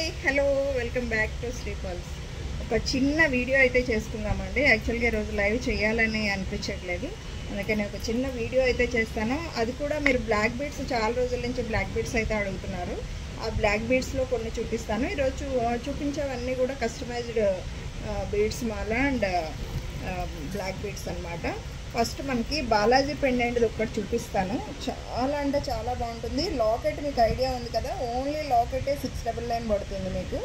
Hello welcome back to Sri Pulse. ఒక చిన్న video అయితే చేసుకుందామండి. యాక్చువల్గా ఈరోజు లైవ్ చేయాలని అనిపించట్లేదు, అందుకని ఒక చిన్న వీడియో అయితే చేస్తాను. అది కూడా మీరు బ్లాక్ బీడ్స్ చాలా రోజుల నుంచి బ్లాక్ బీడ్స్ అయితే అడుగుతున్నారు. ఆ బ్లాక్ బీడ్స్లో కొన్ని చూపిస్తాను. ఈరోజు చూపించేవన్నీ కూడా కస్టమైజ్డ్ బీడ్స్ మాల అండ్ బ్లాక్ బీడ్స్ అనమాట. ఫస్ట్ మనకి బాలాజీ పెండెంట్ ఒకటి చూపిస్తాను. చాలా అంటే చాలా బాగుంటుంది. లాకెట్ మీకు ఐడియా ఉంది కదా, ఓన్లీ లాకెటే 699 పడుతుంది మీకు,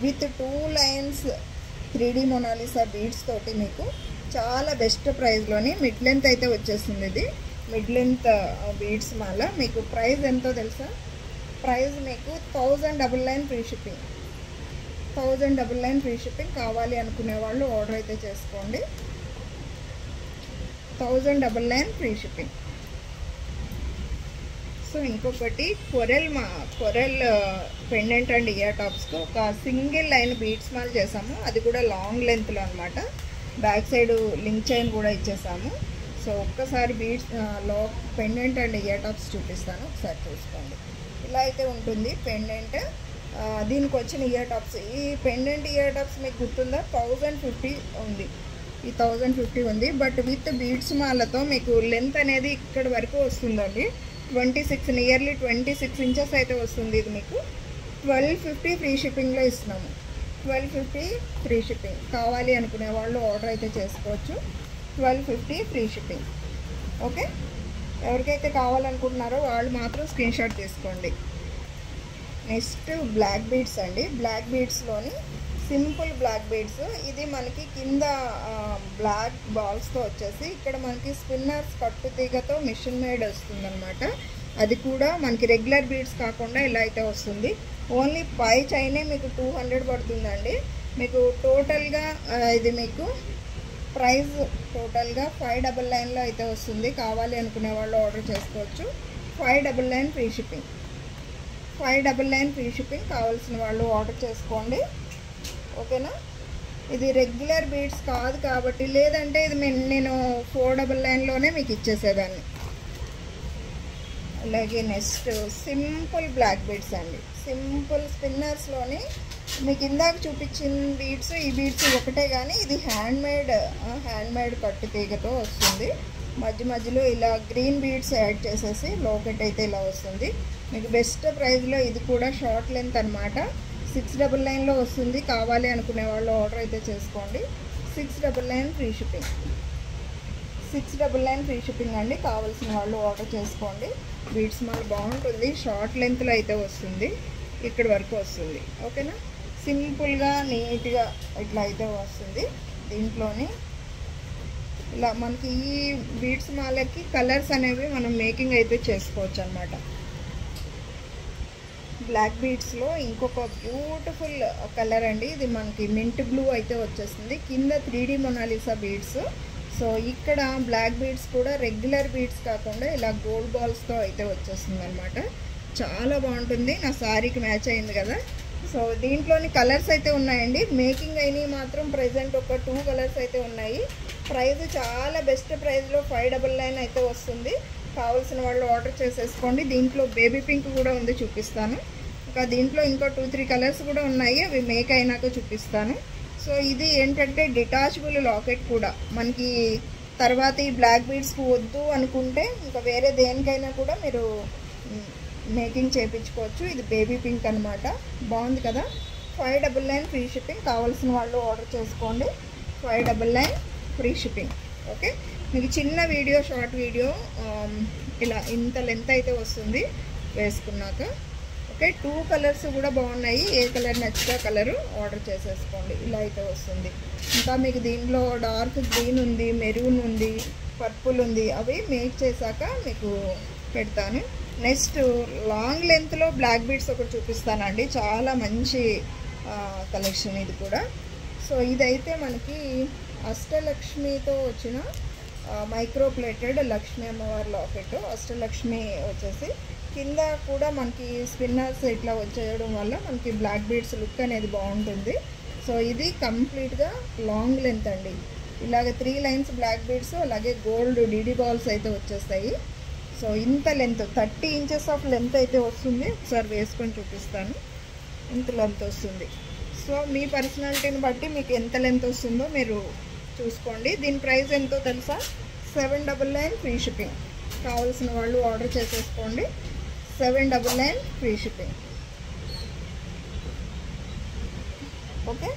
with 2 lines 3D Mona Lisa beads తోటి మీకు చాలా బెస్ట్ ప్రైస్లోని మిడ్ లెంత్ అయితే వచ్చేస్తుంది. ఇది మిడ్ లెంత్ బీడ్స్ మాల. మీకు ప్రైస్ ఎంతో తెలుసా? ప్రైస్ మీకు 1099 ఫ్రీ షిప్పింగ్. 1099 free shipping. కావాలి అనుకునే వాళ్ళు ఆర్డర్ అయితే చేసుకోండి. 1099 ఫ్రీ షిప్పింగ్. సో ఇంకొకటి కొరెల్ పెండెంట్ అండ్ ఇయర్ టాప్స్కి ఒక సింగిల్ లైన్ బీడ్స్ మాల్ చేసాము. అది కూడా లాంగ్ లెంత్లో అనమాట. బ్యాక్ సైడ్ లింక్ చైన్ కూడా ఇచ్చేసాము. సో ఒక్కసారి beads pendant and ear tops చూపిస్తాను, ఒకసారి చూసుకోండి. ఇలా అయితే ఉంటుంది పెండెంట్. దీనికి వచ్చిన ఇయర్ టాప్స్, ఈ పెండెంట్ ఇయర్ టాప్స్ మీకు గుర్తుందా? 1050 ఉంది. ఈ 1050 ఉంది. బట్ విత్ బీడ్స్ మాలతో మీకు లెంత్ అనేది ఇక్కడ వరకు వస్తుందండి. నియర్లీ 26 ఇంచెస్ అయితే వస్తుంది. ఇది మీకు 1250 ఫ్రీ షిప్పింగ్లో ఇస్తున్నాము. 1250 ఫ్రీ షిప్పింగ్. కావాలి అనుకునే వాళ్ళు ఆర్డర్ అయితే చేసుకోవచ్చు. 1250 ఫ్రీ షిప్పింగ్. ఓకే, ఎవరికైతే కావాలనుకుంటున్నారో వాళ్ళు మాత్రం స్క్రీన్ షాట్ తీసుకోండి. నెక్స్ట్ బ్లాక్ బీడ్స్ అండి. బ్లాక్ బీడ్స్లోని సింపుల్ బ్లాక్ బీడ్స్. ఇది మనకి కింద బ్లాక్ బాల్స్తో వచ్చేసి ఇక్కడ మనకి స్పిన్నర్స్ కట్టు తీగతో మిషన్ మేడ్ వస్తుందన్నమాట. అది కూడా మనకి రెగ్యులర్ బీడ్స్ కాకుండా ఇలా అయితే వస్తుంది. ఓన్లీ పై చైనే మీకు 200 పడుతుందండి. మీకు టోటల్గా ఇది మీకు ప్రైస్ టోటల్గా 599లో అయితే వస్తుంది. కావాలి అనుకునే వాళ్ళు ఆర్డర్ చేసుకోవచ్చు. 599 ఫ్రీ షిప్పింగ్. 599 free shipping. కావాల్సిన వాళ్ళు ఆర్డర్ చేసుకోండి. ఓకేనా? ఇది రెగ్యులర్ బీడ్స్ కాదు కాబట్టి, లేదంటే ఇది నేను 499లోనే మీకు ఇచ్చేసేదాన్ని. అలాగే నెక్స్ట్ సింపుల్ బ్లాక్ బీడ్స్ అండి. సింపుల్ స్పిన్నర్స్లోని మీకు ఇందాక చూపించిన బీడ్స్, ఈ బీడ్స్ ఒకటే, కానీ ఇది హ్యాండ్మేడ్ కట్టు తీగతో వస్తుంది. మధ్యలో ఇలా గ్రీన్ బీడ్స్ యాడ్ చేసేసి లాకెట్ అయితే ఇలా వస్తుంది. మీకు బెస్ట్ ప్రైస్లో ఇది కూడా షార్ట్ లెంత్ అనమాట. 699లో వస్తుంది. కావాలి అనుకునే వాళ్ళు ఆర్డర్ అయితే చేసుకోండి. 699 ఫ్రీ షిప్పింగ్. 699 ఫ్రీ షిప్పింగ్ అండి. కావాల్సిన వాళ్ళు ఆర్డర్ చేసుకోండి. బీడ్స్ మాల్ బాగుంటుంది. షార్ట్ లెంత్లో అయితే వస్తుంది. ఇక్కడ వరకు వస్తుంది. ఓకేనా? సింపుల్గా నీట్గా ఇట్లా అయితే వస్తుంది. దీంట్లోని ఇలా మనకి ఈ బీడ్స్ మాలకి కలర్స్ అనేవి మనం మేకింగ్ అయితే చేసుకోవచ్చు అనమాట. బ్లాక్ బీడ్స్లో ఇంకొక బ్యూటిఫుల్ కలర్ అండి. ఇది మనకి మింట్ బ్లూ అయితే వచ్చేస్తుంది. కింద 3D మొనాలిసా బీడ్స్. సో ఇక్కడ బ్లాక్ బీడ్స్ కూడా రెగ్యులర్ బీడ్స్ కాకుండా ఇలా గోల్డ్ బాల్స్తో అయితే వచ్చేస్తుంది అనమాట. చాలా బాగుంటుంది. నా శారీకి మ్యాచ్ అయింది కదా. సో దీంట్లోని కలర్స్ అయితే ఉన్నాయండి. మేకింగ్ అయినవి మాత్రం ప్రజెంట్ ఒక 2 కలర్స్ అయితే ఉన్నాయి. ప్రైస్ చాలా బెస్ట్ ప్రైస్లో 599 అయితే వస్తుంది. కావాల్సిన వాళ్ళు ఆర్డర్ చేసేసుకోండి. దీంట్లో బేబీ పింక్ కూడా ఉంది, చూపిస్తాను. ఇంకా దీంట్లో ఇంకో 2-3 కలర్స్ కూడా ఉన్నాయి, అవి మేక్ అయినాక చూపిస్తాను. సో ఇది ఏంటంటే డిటాచబుల్ లాకెట్ కూడా మనకి. తర్వాత ఈ బ్లాక్ బీడ్స్కి వద్దు అనుకుంటే ఇంకా వేరే దేనికైనా కూడా మీరు మేకింగ్ చేయించుకోవచ్చు. ఇది బేబీ పింక్ అనమాట. బాగుంది కదా. 599 ఫ్రీ షిప్పింగ్. కావాల్సిన వాళ్ళు ఆర్డర్ చేసుకోండి. 599 ఫ్రీ షిప్పింగ్. ఓకే, మీకు చిన్న వీడియో, షార్ట్ వీడియో ఇలా ఇంత లెంత్ అయితే వస్తుంది వేసుకున్నాక. ఓకే, 2 కలర్స్ కూడా బాగున్నాయి. ఏ కలర్ నచ్చితే కలరు ఆర్డర్ చేసేసుకోండి. ఇలా అయితే వస్తుంది. ఇంకా మీకు దీంట్లో డార్క్ గ్రీన్ ఉంది, మెరూన్ ఉంది, పర్పుల్ ఉంది. అవి మేక్ చేశాక మీకు పెడతాను. నెక్స్ట్ లాంగ్ లెంత్లో బ్లాక్ బీడ్స్ ఒకటి చూపిస్తానండి. చాలా మంచి కలెక్షన్ ఇది కూడా. సో ఇదైతే మనకి అష్టలక్ష్మితో వచ్చిన మైక్రో ప్లేటెడ్ లక్ష్మీ అమ్మవారి లాకెట్. అష్టలక్ష్మి వచ్చేసి కింద కూడా మనకి స్పిన్నర్స్ ఇట్లా వచ్చేయడం వల్ల మనకి బ్లాక్ బీడ్స్ లుక్ అనేది బాగుంటుంది. సో ఇది కంప్లీట్గా లాంగ్ లెంత్ అండి. ఇలాగ 3 లైన్స్ బ్లాక్ బీడ్స్, అలాగే గోల్డ్ డీడీ బాల్స్ అయితే వచ్చేస్తాయి. సో ఇంత లెంత్ 30 ఇంచెస్ ఆఫ్ లెంత్ అయితే వస్తుంది. ఒకసారి వేసుకొని చూపిస్తాను. ఇంత లెంత్ వస్తుంది. సో మీ పర్సనాలిటీని బట్టి మీకు ఎంత లెంత్ వస్తుందో మీరు చూసుకోండి. దీని ప్రైస్ ఎంతో తెలుసా? 799 ఫ్రీ షిప్పింగ్. కావాల్సిన వాళ్ళు ఆర్డర్ చేసేసుకోండి. 799 ఫ్రీ షిప్పింగ్. ఓకే,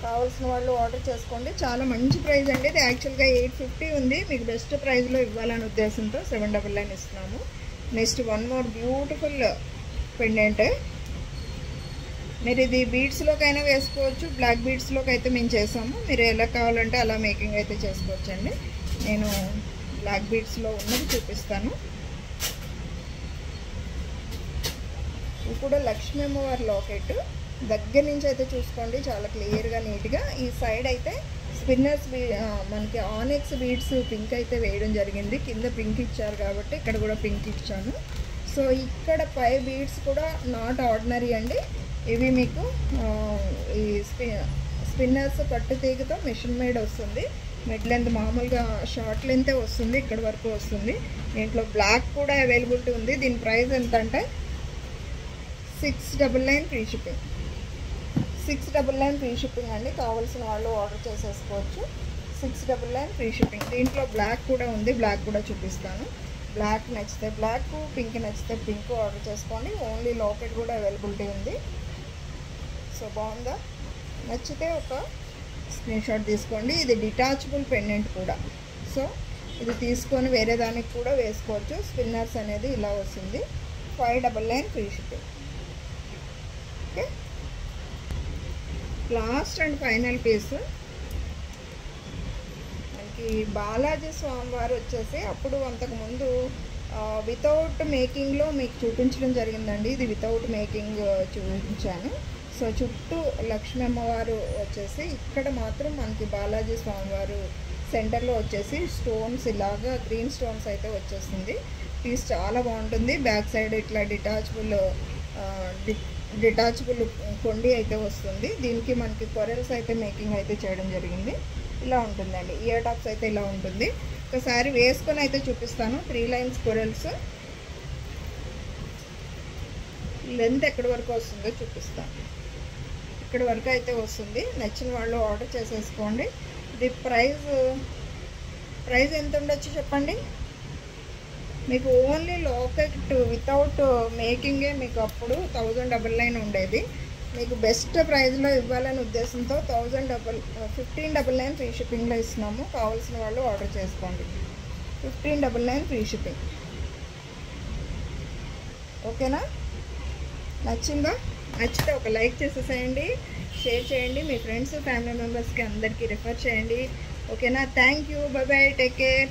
కావాల్సిన వాళ్ళు ఆర్డర్ చేసుకోండి. చాలా మంచి ప్రైస్ అండి. ఇది యాక్చువల్గా 850 ఉంది. మీకు బెస్ట్ ప్రైస్లో ఇవ్వాలనే ఉద్దేశంతో 799 ఇస్తున్నాము. Next one more beautiful pendant. మీరు ఇది బీడ్స్లోకైనా వేసుకోవచ్చు, బ్లాక్ బీడ్స్లోకి అయితే మేము చేసాము. మీరు ఎలా కావాలంటే అలా మేకింగ్ అయితే చేసుకోవచ్చండి. నేను బ్లాక్ బీడ్స్లో ఉన్నది చూపిస్తాను. ఇది కూడా లక్ష్మీ అమ్మవారి లాకెట్. దగ్గర నుంచి అయితే చూసుకోండి, చాలా క్లియర్గా నీట్గా. ఈ సైడ్ అయితే స్పిన్నర్స్ మనకి ఆనెక్స్ బీడ్స్ పింక్ అయితే వేయడం జరిగింది. కింద పింక్ ఇచ్చారు కాబట్టి ఇక్కడ కూడా పింక్ ఇచ్చాను. సో ఇక్కడ 5 బీడ్స్ కూడా నాట్ ఆర్డినరీ అండి. ఇవి మీకు ఈ స్పిన్నర్స్ కట్టు తీగతో మిషన్ మేడ్ వస్తుంది. మిడ్ లెంత్ మామూలుగా షార్ట్ లెంతే వస్తుంది, ఇక్కడ వరకు వస్తుంది. దీంట్లో బ్లాక్ కూడా అవైలబిలిటీ ఉంది. దీని ప్రైస్ ఎంత అంటే 699 ఫ్రీ షిప్పింగ్. 699 ఫ్రీ షిప్పింగ్ అండి. కావాల్సిన వాళ్ళు ఆర్డర్ చేసేసుకోవచ్చు. 699 ఫ్రీ షిప్పింగ్. దీంట్లో బ్లాక్ కూడా ఉంది, బ్లాక్ కూడా చూపిస్తాను. బ్లాక్ నచ్చితే బ్లాక్, పింక్ నచ్చితే పింక్ ఆర్డర్ చేసుకోండి. ఓన్లీ లాకెట్ కూడా అవైలబిలిటీ ఉంది. సో బాగుందా? నచ్చితే ఒక స్క్రీన్ షాట్ తీసుకోండి. ఇది డిటాచబుల్ పెండెంట్ కూడా. సో ఇది తీసుకొని వేరే దానికి కూడా వేసుకోవచ్చు. స్పిన్నర్స్ అనేది ఇలా వస్తుంది. 599 free shipping. Okay, last and final piece మనకి బాలాజీ స్వామివారు వచ్చేసి అప్పుడు అంతకుముందు వితౌట్ మేకింగ్లో మీకు చూపించడం జరిగిందండి. ఇది వితౌట్ మేకింగ్ చూపించాను. సో చుట్టూ లక్ష్మీ అమ్మవారు వచ్చేసి ఇక్కడ మాత్రం మనకి బాలాజీ స్వామివారు సెంటర్లో వచ్చేసి స్టోన్స్ ఇలాగా గ్రీన్ స్టోన్స్ అయితే వచ్చేస్తుంది. పీస్ చాలా బాగుంటుంది. బ్యాక్ సైడ్ ఇట్లా డిటాచబుల్ కొండి అయితే వస్తుంది. దీనికి మనకి కొరల్స్ అయితే మేకింగ్ అయితే చేయడం జరిగింది. ఇలా ఉంటుందండి. ఇయర్ టాప్స్ అయితే ఇలా ఉంటుంది. ఒకసారి వేసుకొని అయితే చూపిస్తాను. 3 లైన్స్ కొరల్స్. లెంత్ ఎక్కడి వరకు వస్తుందో చూపిస్తాను. ఇక్కడ వరకు అయితే వస్తుంది. నచ్చిన వాళ్ళు ఆర్డర్ చేసేసుకోండి. ఇది ప్రైస్ ఎంత ఉండొచ్చు చెప్పండి? మీకు ఓన్లీ లాకెట్ వితౌట్ మేకింగే మీకు అప్పుడు 1099 ఉండేది. మీకు బెస్ట్ ప్రైస్లో ఇవ్వాలనే ఉద్దేశంతో 1599 ఫ్రీ షిప్పింగ్లో ఇస్తున్నాము. కావాల్సిన వాళ్ళు ఆర్డర్ చేసుకోండి. 1599 ఫ్రీ షిప్పింగ్. ఓకేనా? నచ్చిందా? నచ్చితే ఒక లైక్ చేసేసేయండి, షేర్ చేయండి, మీ ఫ్రెండ్స్ ఫ్యామిలీ మెంబర్స్కి అందరికీ రిఫర్ చేయండి. ఓకేనా? Thank you. By by. Take care.